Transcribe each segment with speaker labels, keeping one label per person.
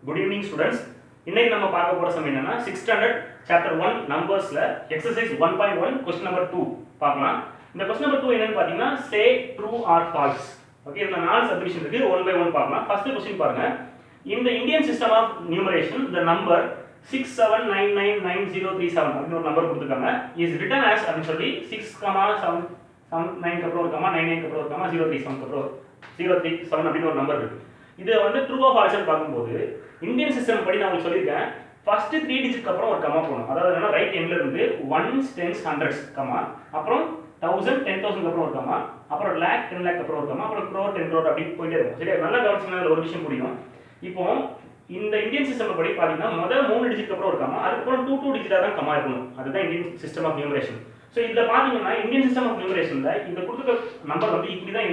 Speaker 1: Good evening students. இன்னைக்கு நம்ம பார்க்க போற சம் என்னன்னா 6th standard chapter 1 நம்பர்ஸ்ல exercise 1.1 question number 2 பார்க்கலாம். இந்த question number 2 என்னன்னு பாத்தீங்கன்னா say true or false. Okay, இதுல நாலு சப்டிவிஷன் இருக்கு, ஒன் பை ஒன் பார்க்கலாம். ஃபர்ஸ்ட் क्वेश्चन பாருங்க. In the Indian system of numeration, the number 67999037 அப்படின ஒரு நம்பர் கொடுத்திருக்காங்க. is written as அப்படின்னு சொல்லி 6,7,9 க்கு அப்புறம் ஒரு கமா 99 க்கு அப்புறம் ஒரு கமா 037 க்கு அப்புறம் 037 அப்படின ஒரு நம்பர் இருக்கு. இது வந்து ட்ரூ ஆர் ஃபால்ஸ் பாக்கும்போது இந்தியன் சிஸ்டம் படி நான் உங்களுக்கு சொல்லிருக்கேன், ஃபர்ஸ்ட் 3 டிஜிட்க்கு அப்புறம் ஒரு கமா போடணும். அதாவது என்னன்னா ரைட் எண்ட்ல இருந்து 1s 10s 100s கமா, அப்புறம் 1000 10000 க்கு அப்புறம் ஒரு கமா, அப்புறம் lakh 10 lakh க்கு அப்புறம் ஒரு கமா, அப்புறம் crore 10 crore அப்படி போயிட்டே இருக்கும். சரியா? நல்லா கவனிச்சீங்கன்னா ஒரு விஷயம் புரியும். இப்போ இந்த இந்தியன் சிஸ்டம் படி பாத்தீங்கன்னா முதல் 3 டிஜிட்க்கு அப்புறம் ஒரு கமா, அதுக்கு அப்புறம் 2 டிஜிட்டா தான் கமா இருக்கணும். அதுதான் Indian system of numeration. So இதுல பாத்தீங்கன்னா இந்தியன் சிஸ்டம் ஆஃப் நியூமரேஷன்ல இந்த கொடுத்திருக்க நம்பர் வந்து இப்படி தான்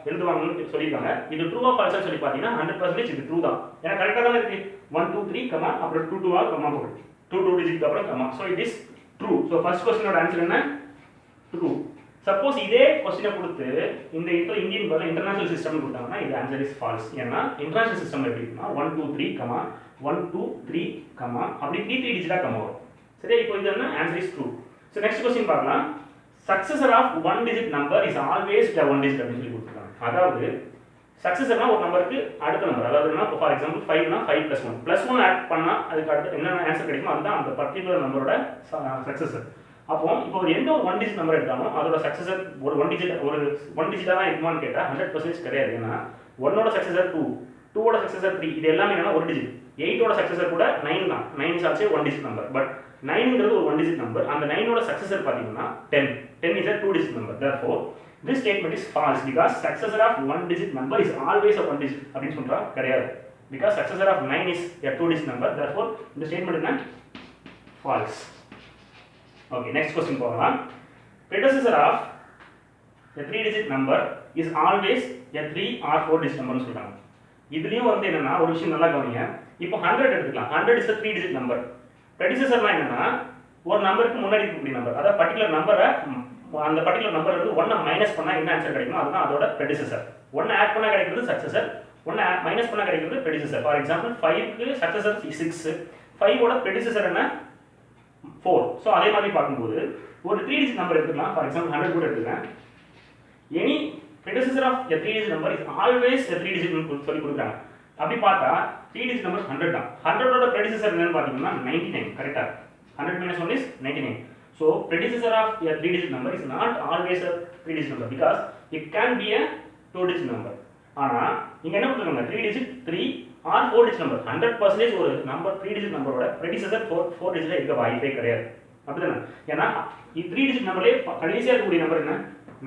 Speaker 1: எழுதுவாங்கன்னு சொல்லிருக்காங்க. இது ட்ரூ ஆர் ஃபால்ஸ் சொல்லி பாத்தீங்கன்னா 100% இது ட்ரூ தான். ஏன்னா கரெக்ட்டா தான் இருக்கு. 1 2 3 கமா அப்புறம் 2 2 ஆ கமா போடுது. 2 டிஜிட்க்கு அப்புறம் comma. So it is true. So first क्वेश्चनோட ஆன்சர் என்ன? ட்ரூ. சப்போஸ் இதே क्वेश्चனை கொடுத்து இந்த இந்தியன் பதிலா இன்டர்நேஷனல் சிஸ்டம் கொடுத்தாங்கன்னா இது ஆன்சர் இஸ் ஃபால்ஸ். ஏன்னா இன்டர்நேஷனல் சிஸ்டம் எப்படி இருக்குன்னா 1 2 3 கமா 1 2 3 கமா அப்படி 3 3 டிஜிட்டா கமா வரும். சரியா? இப்போ இது என்ன? Answer is true. So next question பார்க்கலாம். Successor of one digit number is always the one digit அப்படி சொல்லி கொடுத்திருக்காங்க. அதாவது சக்சஸர்னா ஒரு நம்பருக்கு அடுத்த நம்பர், அதாவது என்ன, ஃபார் எக்ஸாம்பிள் 5 னா 5 + 1 +1 ஆட் பண்ணா அதுக்கு அடுத்து என்ன ஆன்சர் கிடைக்குமோ அதுதான் அந்த பர்టిక్యులர் நம்பரோட சக்சஸர். அப்போ இப்போ எந்த ஒரு 1 டிஜிட் நம்பர் எடுத்தாலும் அதோட சக்சஸர் ஒரு 1 டிஜிட்டா தான் இருக்குமான்னு கேட்டா 100% கிடையாது. ஏன்னா 1 ஓட சக்சஸர் 2, 2 ஓட சக்சஸர் 3, இது எல்லாமே என்னன்னா ஒரு டிஜிட். 8 ஓட சக்சஸர் கூட 9 தான். 9 is also 1 digit number. But 9ங்கிறது ஒரு 1 digit number. அந்த 9 ஓட சக்சஸர் பாத்தீங்கன்னா 10. 10 is a 2 digit number. Therefore, this statement is false because successor of 1 digit number is always a 1 digit அப்படினு சொல்றா கிடையாது. Because successor of 9 is a 2 digit number. Therefore, இந்த statement என்ன? false. Okay, next question போகலாம். Predecessor of a 3 digit number is always a 3 or 4 digit number னு சொல்றாங்க. இதுலயும் வந்து என்னன்னா ஒரு விஷயம் நல்லா கவனிங்க. இப்போ 100 எடுத்துக்கலாம். 100 is a 3 digit number. predecessorனா என்னன்னா ஒரு நம்பருக்கு முன்னாடி இருக்கக்கூடிய நம்பர், அதாவது பர்టిక్యులர் நம்பரை அந்த பர்టిక్యులர் நம்பர்ல இருந்து 1 மைனஸ் பண்ணா என்ன ஆன்சர் கிடைக்குமோ அதுதான் அதோட predecessor. 1 ஆட் பண்ணா கிடைக்கிறது சக்சஸர், 1 மைனஸ் பண்ணா கிடைக்கிறது predecessor. ஃபார் எக்ஸாம்பிள் 5 க்கு சக்சஸர் 6, 5 ஓட predecessor என்ன? 4. சோ அதே மாதிரி பாக்கும்போது ஒரு 3 digit நம்பர் எடுத்துக்கலாம். ஃபார் எக்ஸாம்பிள் 100 கூட எடுத்துக்கலாம். Any predecessor of a 3 digit number is always a 3 digit னு சொல்லி கொடுக்குறாங்க. அப்படி பார்த்தா 3 digit number 100 தான். 100 ஓட predecessor என்னன்னு பாத்தீங்கன்னா 99. கரெக்ட்டா? 100 minus 1 is 99. So predecessor of a 3 digit number is not always a 3 digit number because it can be a 2 digit number. ஆனா இங்க என்ன கொடுத்திருக்காங்க? 3 digit 3 or 4 digit number. 100% ஒரு நம்பர் 3 digit நம்பரோட predecessor 4 digit இருக்க வாய்ப்பே கிடையாது. அப்படிதானே? ஏன்னா 3 digit நம்பர்லயே கடைசியா இருக்கக்கூடிய நம்பர் என்ன?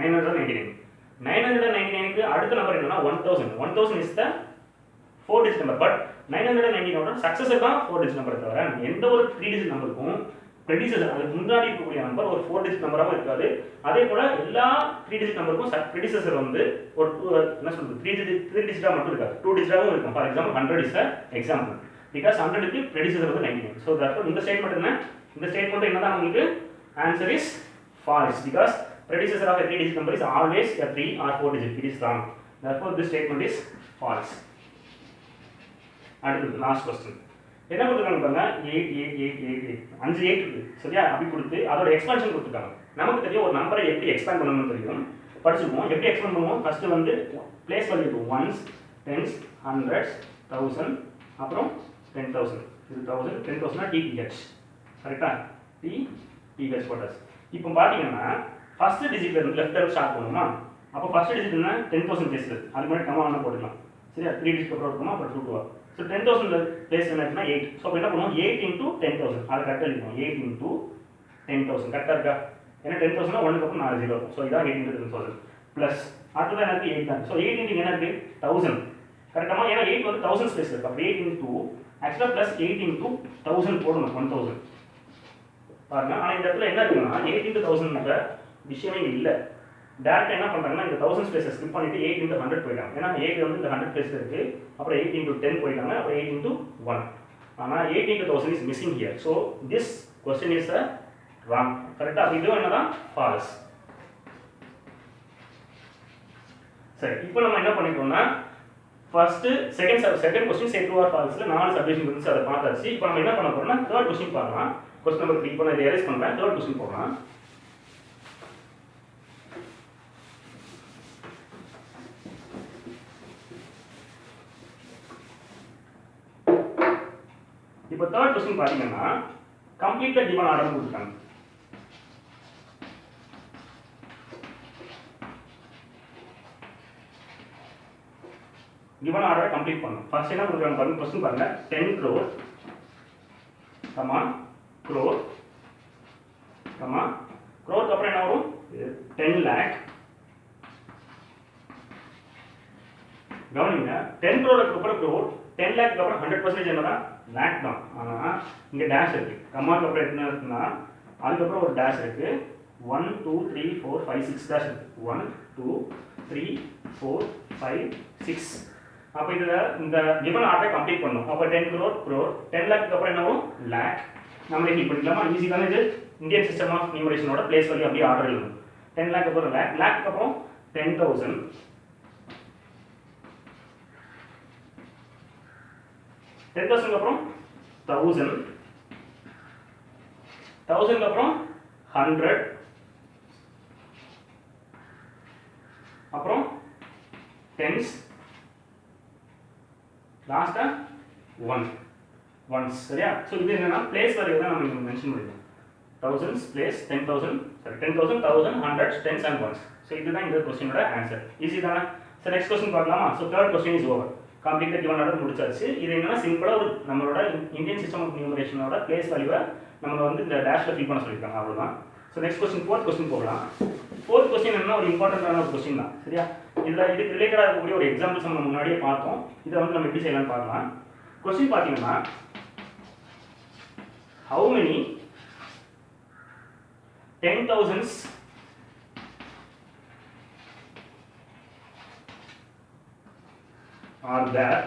Speaker 1: 999. 999 க்கு அடுத்த நம்பர் என்னன்னா 1000. 1000 is the 4 digit number. but 999 ஓட சக்சஸர் தான் 4 digit நம்பர் தவிர எந்த ஒரு 3 digit நம்பருக்கும் predecessor அதுக்கு முன்னாடி இருக்கக்கூடிய நம்பர் ஒரு 4 digit நம்பராவும் இருக்காது. அதே போல எல்லா 3 digit நம்பருக்கும் predecessor வந்து ஒரு என்ன சொல்றது 3 digit மட்டும் இருக்காது, 2 digitாவும் இருக்கும். For example 100 is the example because 100 க்கு predecessor வந்து 99. so therefore இந்த ஸ்டேட்மென்ட் என்ன? இந்த ஸ்டேட்மென்ட் என்னதான் உங்களுக்கு answer is false because predecessor of a 3 digit number is always a 3 or 4 digit. it is wrong. therefore this statement is false. அடுத்து last question என்ன கொடுத்திருக்காங்க பாருங்க. 8 8 8 8 5 8 இருக்கு. சரியா? அப்படி கொடுத்து அதோட எக்ஸ்பான்ஷன் கொடுத்திருக்காங்க. நமக்கு தெரியும் ஒரு நம்பரை எப்படி எக்ஸ்பாண்ட் பண்ணனும்னு தெரியும், படிச்சுப்போம். எப்படி எக்ஸ்பாண்ட் பண்ணுவோம்? ஃபர்ஸ்ட் வந்து place value 1s 10s 100s 1000 அப்புறம் 10000. இது 1000 10000 னா TPH. கரெக்ட்டா? TPH போட்டாஸ். இப்போ பாத்தீங்கன்னா ஃபர்ஸ்ட் டிஜிட்ல இருந்து லெஃப்ட் ஹேண்ட் ஸ்டார்ட் பண்ணுமா? அப்ப ஃபர்ஸ்ட் டிஜிட் என்ன? 10000 பிளேஸ் இருக்கு. அதுக்கு முன்னாடி கமா என்ன போடலாம். சரியா? 3 டிஜிட் அப்புறம் இருக்குமா? அப்புறம் 2 2. So 10000 பிளேஸ் என்னன்னா 8. சோ அப்ப என்ன பண்ணுவோம்? 8 into 10000. அத கரெக்ட்டா எழுதுவோம். 8 into 10000. கரெக்ட்டா இருக்கா? ஏன்னா 10000 னா 1 க்கு அப்புறம் 4 0. சோ இதான் 8 into 10000 பிளஸ் அடுத்து எனக்கு 8 தான். சோ 8 into என்ன இருக்கு? 1000. கரெக்ட்டா? ஏன்னா 8 வந்து 1000 ஸ்பேஸ் இருக்கு. அப்ப 8 into ஆக்சுவலா பிளஸ் 8 into 1000 போடணும் 1000. பாருங்க. ஆனா இந்த இடத்துல என்ன இருக்குன்னா 8 into 1000ன்ற விஷயமே இல்ல. டைரக்டா என்ன பண்றாங்கன்னா இந்த 1000 ஸ்பேஸ் ஸ்கிப் பண்ணிட்டு 8 into 100 போயிட்டாங்க. ஏன்னா 8 வந்து இந்த 100 பிளேஸ்ல இருக்கு. அப்புறம் 8 into 10 போயிட்டாங்க. அப்புறம் 8 into 1. ஆனா 8 into 1000 is missing here. So this question is a wrong. கரெக்ட்டா? இது என்னதான்? false. சரி, இப்போ நம்ம என்ன பண்ணிட்டோம்னா first second question say true or ஃபால்ஸ்ல 4 சப்டிவிஷன் இருந்துச்சு, அதை பார்த்தாச்சு. இப்போ நம்ம என்ன பண்ண போறோம்னா தேர்ட் கொஸ்டின் பார்க்கலாம். கொஸ்டின் நம்பர் 3 இப்போ நான் இதை எரேஸ் பண்றேன். தேர்ட் கொஸ்டின் போகலாம். இப்போ தேர்ட் கொஸ்டின் பாத்தீங்கன்னா கம்ப்ளீட் தி கிவன் ஆர்டர் கொடுத்தாங்க. given order complete பண்ணனும். ஃபர்ஸ்ட் என்ன கொடுக்கறாங்க பாருங்க. क्वेश्चन பாருங்க. 10 crore crore crore க்கு அப்புறம் என்ன வரும்? 10 lakh. கவனிங்க 10 crore க்கு அப்புறம் crore, 10 lakh க்கு அப்புறம் 100% என்னடா lakh தான். ஆனா இங்க டேஷ் இருக்கு. கமாக்கு அப்புறம் என்ன இருக்குன்னா அதுக்கு அப்புறம் ஒரு டேஷ் இருக்கு. 1 2 3 4 5 6 டேஷ் இருக்கு. 1 2 3 4 5 6. அப்ப இந்த given order கம்ப்ளீட் பண்ணனும். அப்ப 10 crore crore, 10 lakh க்கு அப்புறம் என்ன வரும்? lakh. நம்ம ஹீட் பண்ணிக்கலாமா? ஈஸி தானே இது. இந்தியன் சிஸ்டம் ஆஃப் நியூமரேஷனோட பிளேஸ் வேல்யூ அப்படியே ஆர்டர் எழுதணும். 10 lakh அப்புறம் lakh, lakh க்கு அப்புறம் 10,000, 10,000 க்கு அப்புறம் 1000, 1000 க்கு அப்புறம் 100, அப்புறம் tens, லாஸ்டா 1 ஒன்ஸ். சரியா? சோ இது என்னன்னா பிளேஸ் வேல்யூ தான் நம்ம இங்க மென்ஷன் பண்ணிருக்கோம். thousands place 10,000, sorry 10,000, 1000, hundreds, tens and ones. So இதுதான் இந்த क्वेश्चनோட ஆன்சர். ஈஸி தானே? சோ நெக்ஸ்ட் क्वेश्चन பார்க்கலாமா? So third question is over. Complete the given order முடிச்சாச்சு. இது என்னன்னா சிம்பிளா ஒரு நம்மளோட இந்தியன் சிஸ்டம் ஆஃப் நியூமரேஷனோட பிளேஸ் வேல்யூவை நம்ம வந்து இந்த டேஷ்ல ஃபில் பண்ண சொல்லிருக்காங்க. அவ்வளவுதான். So next question fourth question போகலாம். ஃபோர்த் क्वेश्चन என்ன ஒரு இம்பார்ட்டன்ட்டான ஒரு क्वेश्चन தான். சரியா? இதுக்கு ரிலேட்டடா இருக்கக்கூடிய ஒரு எக்ஸாம்பிள்ஸ் நம்ம முன்னாடியே பார்த்தோம். இத வந்து நம்ம எப்படி செய்யலாம்னு பார்க்கலாம். क्वेश्चन பாத்தீங்கன்னா how many 10,000s are there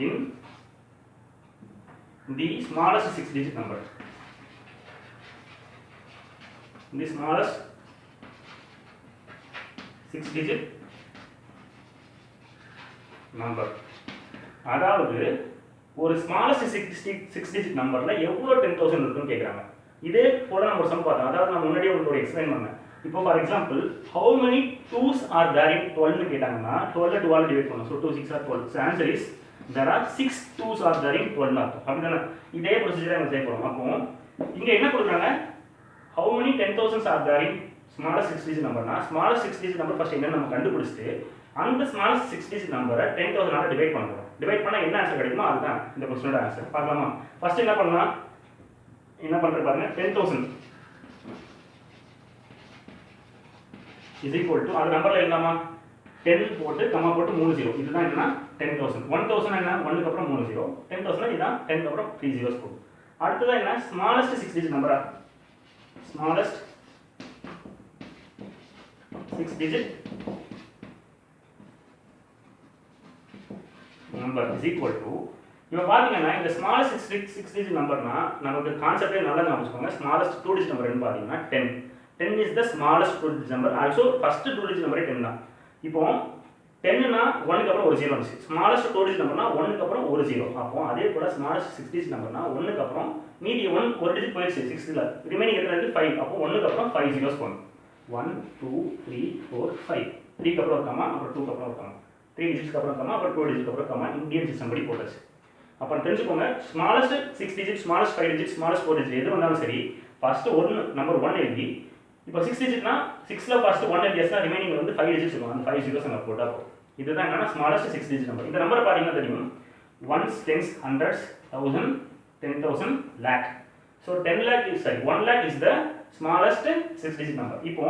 Speaker 1: in the smallest 6-digit number? In the smallest 6-digit number. அதாவது ஒரு ஸ்மாலஸ்ட் 6-digit நம்பர்ல எவ்வளவு 10,000 இருக்குன்னு கேக்குறாங்க. இதே போல நம்ம ஒரு சம் பார்த்தோம். அதாவது நான் முன்னாடியே உங்களுக்கு எக்ஸ்பிளைன் பண்ணேன். இப்போ for example how many 2s are there in 12 னு கேட்டாங்கன்னா 12 2 ஆல் டிவைட் பண்ணனும். So 2 6 are 12. So answer is there are 6 2s are there in 12 அர்த்தம். அப்படிதானே? இதே ப்ரொசீஜரை நம்ம செய்ய போறோம். அப்போ இங்க என்ன கொடுக்கறாங்க? how many 10,000s are there in smallest 6-digit நம்பர்னா smallest 6-digit number first என்ன நம்ம கண்டுபிடிச்சிட்டு அந்த smallest 6-digit நம்பரை 10,000 ஆல டிவைட் பண்றோம். டிவைட் பண்ணா என்ன ஆன்சர் கிடைக்குமோ அதுதான் இந்த क्वेश्चनோட ஆன்சர். பார்க்கலாமா? ஃபர்ஸ்ட் என்ன பண்ணலாம்? என்ன பண்ற பாருங்க. 10,000 is equal to அது நம்பர்ல எழுதலாமா? 10 போட்டு கமா போட்டு 3 0. இதுதான் என்னன்னா 10,000. 1,000 என்ன 1 க்கு அப்புறம் 3 0. 10,000 இதான் 10 க்கு அப்புறம் 3 zeros போடும். அடுத்தது என்ன smallest 6-digit நம்பரா? smallest 6-digit number is equal to இப்போ பாத்தீங்கன்னா இந்த smallest 6-digit நம்பர்னா நமக்கு கான்செப்டே நல்லா ஞாபகம் வச்சுக்கோங்க. smallest 2-digit நம்பர் என்ன பாத்தீங்கன்னா 10. 10 is the smallest 2-digit number. Also first 2-digit number 10 தான். இப்போ 10 னா 1 க்கு அப்புறம் ஒரு 0 வந்துச்சு. smallest 2-digit நம்பர்னா 1 க்கு அப்புறம் ஒரு 0. அப்போ அதே போல smallest 6-digit நம்பர்னா 1 க்கு அப்புறம் மீதி 1 ஒரு டிஜிட் போயிடுச்சு 6 ல. ரிமைனிங் எத்தனை இருக்கு 5. அப்போ 1 க்கு அப்புறம் 5 zeros போணும். 1 2 3 4 5. 3 க்கு அப்புறம் கமா அப்புறம் 2 க்கு அப்புறம் கமா. 3 டிஜிட்ஸ்க்கு அப்புறம் கமா அப்புறம் 2 டிஜிட்க்கு அப்புறம் கமா. இந்தியன் சிஸ்டம் படி போட்டாச்சு. அப்புறம் தெரிஞ்சுக்கோங்க smallest 6-digit, smallest 5-digit, smallest 4-digit எது வந்தாலும் சரி ஃபர்ஸ்ட் நம்பர் 1 எழுதி இப்போ 6-digitனா 6 ல ஃபர்ஸ்ட் 1 எழுதியாச்சுனா ரிமைனிங் வந்து 5 digits இருக்கும். அந்த 5 zeros அங்க போட்டா போதும். இதுதான் என்னன்னா smallest 6-digit நம்பர். இந்த நம்பரை பாத்தீங்கன்னா தெரியும். ones, tens, hundreds, thousand, 10,000, lakh. So 10 lakh is 1 lakh is the smallest 6-digit number. இப்போ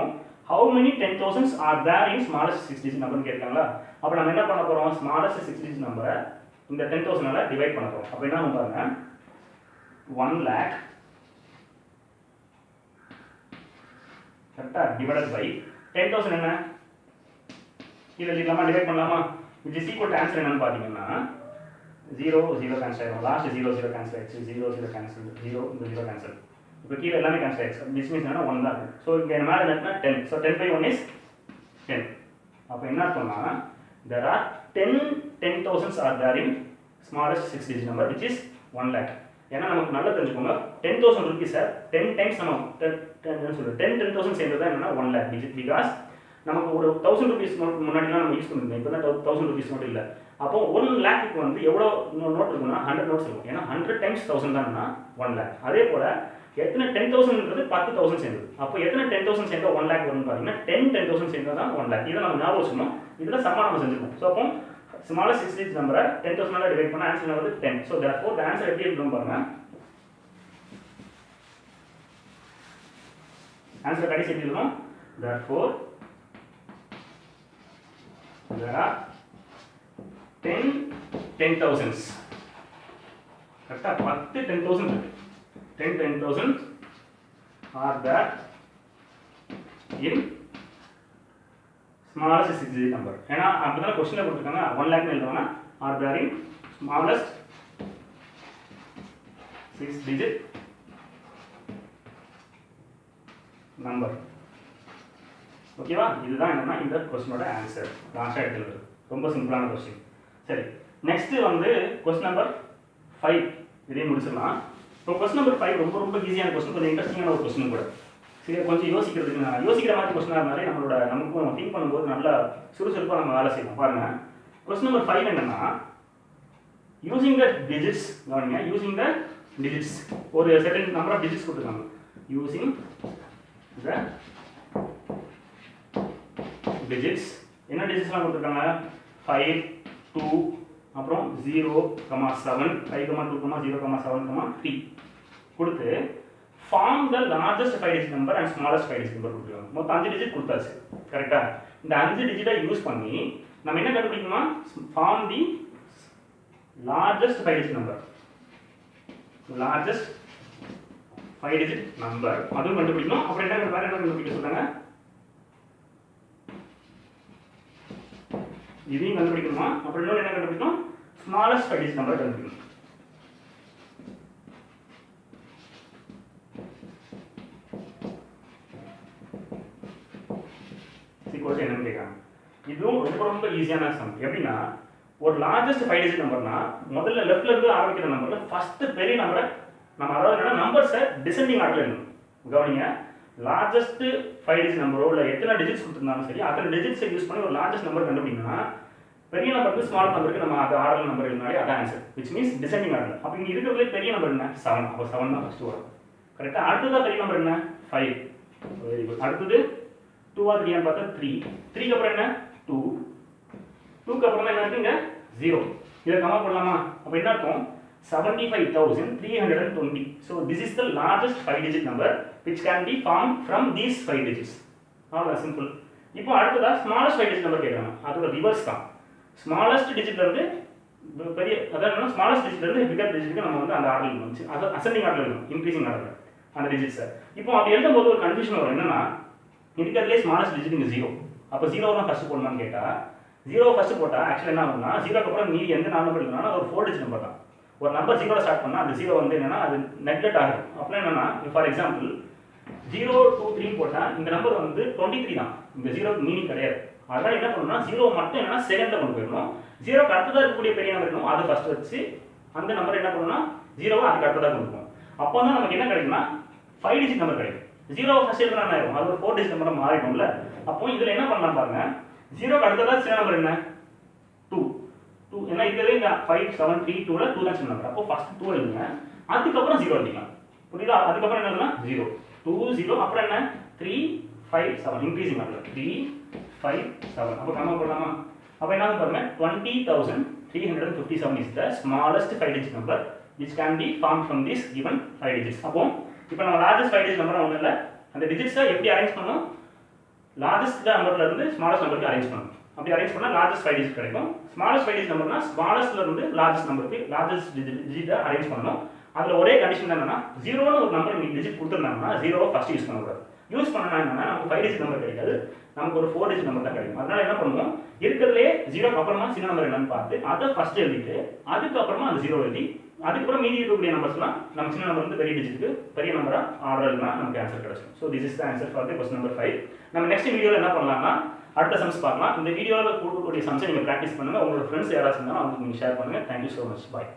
Speaker 1: how many 10,000s are there in smallest 6-digit number னு கேட்டாங்களா? அப்ப நம்ம என்ன பண்ண போறோம்? smallest 6-digit number இந்த 10,000 ஆல டிவைட் பண்ண போறோம். அப்ப என்ன ஆகும் பாருங்க. 1 lakh கரெக்ட்டா டிவைடட் பை 10,000 என்ன? இத எழுதலாமா? டிவைட் பண்ணலாமா? which is equal to answer என்னன்னு பாத்தீங்கன்னா 0 0 கேன்சல் ஆயிடும். லாஸ்ட் 0 0 கேன்சல் ஆயிடுச்சு. 0 0 கேன்சல் 0 இந்த 0 கேன்சல். இப்போ கீழ எல்லாமே கேன்சல் ஆயிடுச்சு. which means என்னன்னா 1 தான் இருக்கு. சோ இங்க மேல என்னன்னா 10. So 10 by 1 is 10. அப்ப என்ன அர்த்தம்னா there are 10,000s are there in smallest 6 digit number which is 1 lakh. ஏன்னா நமக்கு நல்லா தெரிஞ்சுக்கோங்க 10,000 rupees 10 times நம்ம 10,000 சேர்ந்தது தான் என்னன்னா 1 lakh digit because நமக்கு ஒரு 1000 rupees நோட் முன்னாடிலாம் நம்ம யூஸ் பண்ணிருந்தோம் இப்போ தான் 1000 rupees நோட் இல்லை அப்போ 1 லேக்கு வந்து எவ்வளோ நோட் இருக்குன்னா 100 நோட்ஸ் இருக்கும் ஏன்னா 100 times 1000 தான்னா 1 lakh அதே போல் எத்தனை 10,000ன்றது 10,000 சேர்ந்தது அப்போ எத்தனை 10,000 சேர்ந்தா 1 lakh வரும்னு பார்த்தீங்கன்னா 10,000 சேர்ந்தா தான் 1 lakh இதை நம்ம ஞாபகம் வச்சுக்கணும் இதில் சம்மா நம்ம செஞ்சுருக்கோம் ஸோ அப்போ smallest 6 digit number 10,000 டிவைட் பண்ண ஆன்சர் வந்து 10 ஸோ therefore the answer எப்படி இருக்கும் பாருங்க ஆன்சர் கடைசி எப்படி இருக்கும் therefore there are 10,000s கரெக்டா 10,000 இருக்கு 10,000 are there in smallest 6 digit number ஏன்னா அப்பதான் क्वेश्चनல கொடுத்திருக்காங்க 1 lakh எழுதுவாங்க are there in smallest 6 digit number ஓகேவா இதுதான் என்னன்னா இந்த क्वेश्चनோட ஆன்சர் லாஸ்டா எடுத்துறது ரொம்ப சிம்பிளான क्वेश्चन சரி நெக்ஸ்ட் வந்து क्वेश्चन நம்பர் 5 இதை முடிச்சிடலாம் இப்போ क्वेश्चन நம்பர் 5 ரொம்ப ரொம்ப ஈஸியான क्वेश्चन கொஞ்சம் இன்ட்ரஸ்டிங்கான ஒரு क्वेश्चन கூட சரி கொஞ்சம் யோசிக்கிற மாதிரி क्वेश्चन இருந்தாலே நமக்கும் திங்க் பண்ணும்போது நல்லா சுறுசுறுப்பாக நம்ம வேலை செய்யணும் பாருங்க क्वेश्चन நம்பர் 5 என்னன்னா யூசிங் த டிஜிட்ஸ் கவனிங்க யூசிங் த டிஜிட்ஸ் ஒரு செர்டன் நம்பர் ஆஃப் டிஜிட்ஸ் கொடுத்துருக்காங்க யூசிங் த டிஜிட்ஸ் என்ன டிஜிட்ஸ்லாம் கொடுத்துருக்காங்க 5 2 அப்புறம் 0, 7 5, 2, 0, 7, 3 கொடுத்து form the largest 5 digit number and smallest 5 digit number கொடுத்துருக்காங்க மொத்தம் 5 digit கொடுத்தாச்சு கரெக்டா இந்த 5 digit யூஸ் பண்ணி நம்ம என்ன கண்டுபிடிக்கணுமா form the largest 5 digit number அதுவும் கண்டுபிடிக்கணும் அப்புறம் என்ன கண்டுபிடிக்க சொல்றாங்க இதையும் கண்டுபிடிக்கணுமா அப்புறம் இன்னொரு என்ன கண்டுபிடிக்கணும் smallest 5 digit number கண்டுபிடிக்கணும் என்னன்னு கேட்கறாங்க இதுவும் ரொம்ப ஈஸியான சம் எப்படின்னா ஒரு லார்ஜஸ்ட் 5 digit நம்பர்னா முதல்ல லெஃப்ட்ல இருந்து ஆரம்பிக்கிற நம்பர்ல ஃபர்ஸ்ட் பெரிய நம்பரை நம்ம அதாவது என்னன்னா நம்பர்ஸை டிசெண்டிங் ஆர்டர்ல எழுதணும் கவனிங்க லார்ஜஸ்ட் 5 digit நம்பரோ இல்ல எத்தனை டிஜிட்ஸ் கொடுத்திருந்தாலும் சரி அத்தனை டிஜிட்ஸை யூஸ் பண்ணி ஒரு லார்ஜஸ்ட் நம்பர் கண்டுபிடிக்கணும்னா பெரிய நம்பருக்கு ஸ்மால் நம்பருக்கு நம்ம அந்த ஆர்டர் நம்பர் எழுதினாலே அதான் answer which means descending order அப்ப இங்க இருக்கிறதுல பெரிய நம்பர் என்ன 7 அப்ப 7 தான் ஃபர்ஸ்ட் வரும் கரெக்ட்டா அடுத்ததா பெரிய நம்பர் என்ன 5 வெரி குட் அடுத்தது 2 ஆ 3 ஆ பார்த்தா 3 க்கு அப்புறம் என்ன 2 க்கு அப்புறம் என்ன இருக்குங்க 0 இத கமா பண்ணலாமா அப்ப என்ன அர்த்தம் 75,320 so this is the largest 5 digit number which can be formed from these 5 digits அவ்வளவு சிம்பிள் இப்போ அடுத்ததா smallest 5 digit number கேக்குறாங்க அதோட ரிவர்ஸ் தான் smallest digit ல இருந்து பெரிய அதாவது smallest digit ல இருந்து bigger digit க்கு நம்ம வந்து அந்த ஆர்டர்ல வந்து அது அசெண்டிங் ஆர்டர்ல இருக்கும் இன்கிரீசிங் ஆர்டர்ல அந்த டிஜிட்ஸ் இப்போ அப்படி எழுதும்போது ஒரு கன்ஃபியூஷன் வரும் என்னன்னா இருக்கிறதுலே ஸ்மாலஸ்ட் டிஜிட் இங்க 0 அப்ப 0 தான் ஃபர்ஸ்ட் போடணும்னு கேட்டா 0 ஃபர்ஸ்ட் போட்டா ஆக்சுவலி என்ன ஆகும்னா 0 க்கு அப்புறம் மீதி எந்த நாலு நம்பர் இல்லனா அது ஒரு 4 டிஜிட் நம்பர் தான் ஒரு நம்பர் 0 ல ஸ்டார்ட் பண்ணா அந்த 0 வந்து என்னன்னா அது நெக்லெக்ட் ஆகும் அப்ப என்னன்னா ஃபார் எக்ஸாம்பிள் 0 2 3 போட்டா இந்த நம்பர் வந்து 23 தான் இந்த 0 க்கு மீனிங் கிடையாது அதனால என்ன பண்ணனும்னா 0 மட்டும் என்னன்னா செகண்ட்ல கொண்டு போயிடணும் 0 க்கு அடுத்ததா இருக்கக்கூடிய பெரிய நம்பர் இருக்கும் அதை ஃபர்ஸ்ட் வச்சு அந்த நம்பர் என்ன பண்ணனும்னா 0 வை அதுக்கு அடுத்ததா கொண்டு போவோம் அப்போ தான் நமக்கு என்ன கிடைக்கும்னா 5 டிஜிட் நம்பர் கிடைக்கும் 0 ஃபர்ஸ்ட் எழுதுனா என்ன ஆகும் அது ஒரு 4 டிஜிட் நம்பரா மாறிடும்ல அப்போ இதுல என்ன பண்ணலாம் பாருங்க 0 க்கு அடுத்ததா சின்ன நம்பர் என்ன 2 ஏன்னா இதுவே இந்த 5 7 3 2 ல 2 தான் சின்ன நம்பர் அப்போ ஃபர்ஸ்ட் 2 எழுதுங்க அதுக்கு அப்புறம் 0 எழுதிக்கலாம் புரியுதா அதுக்கு அப்புறம் என்ன எழுதலாம் 0 2 0 அப்புறம் என்ன 3 5 7 இன்கிரீசிங் ஆர்டர் 3 5 7 அப்ப கமா போடலாமா அப்ப என்ன ஆகும் பாருங்க 20,357 is the smallest 5 digit number which can be formed from this given 5 digits அப்போ இப்போ நம்ம largest 5 digit நம்பர் ஒண்ணு இல்ல அந்த டிஜிட்ஸை எப்படி அரேஞ்ச் பண்ணனும் largest நம்பர்ல இருந்து smallest நம்பருக்கு அரேஞ்ச் பண்ணனும் அப்படி அரேஞ்ச் பண்ணா largest 5 digit கிடைக்கும் smallest 5 digit நம்பர்னா smallest ல இருந்து largest நம்பருக்கு largest digit அரேஞ்ச் பண்ணனும் அதுல ஒரே கண்டிஷன் என்னன்னா 0 ன்னு ஒரு நம்பர் நீங்க டிஜிட் கொடுத்திருந்தாங்கன்னா 0 ஃபர்ஸ்ட் யூஸ் பண்ண கூடாது யூஸ் பண்ணனா என்னன்னா நமக்கு 5 digit நம்பர் கிடைக்காது நமக்கு ஒரு 4 digit நம்பர் தான் கிடைக்கும் அதனால என்ன பண்ணுவோம் இருக்கிறதுலே 0 க்கு அப்புறமா சின்ன நம்பர் என்னன்னு பார்த்து அதை ஃபர்ஸ்ட் எழுதிட்டு அதுக்கு அப்புறமா அந்த 0 எழுதி அதுக்கு அப்புறம் மீதி இருக்கக்கூடிய நம்பர்ஸ்லாம் நம்ம சின்ன நம்பர் வந்து பெரிய டிஜிட்க்கு பெரிய நம்பரா ஆர்டர் எழுதினா நமக்கு ஆன்சர் கிடைக்கும் so this is the answer for the question number 5 நம்ம நெக்ஸ்ட் வீடியோல என்ன பண்ணலாம்னா அடுத்த சம்ஸ் பார்க்கலாம். இந்த வீடியோவில் கொடுக்கக்கூடிய சம்ஸை நீங்கள் ப்ராக்டிஸ் பண்ணுங்கள். உங்களோட ஃப்ரெண்ட்ஸ் யாராவது இருந்தாலும் அவங்களுக்கு நீங்கள் ஷேர் பண்ணுங்கள். Thank you so much. பாய்.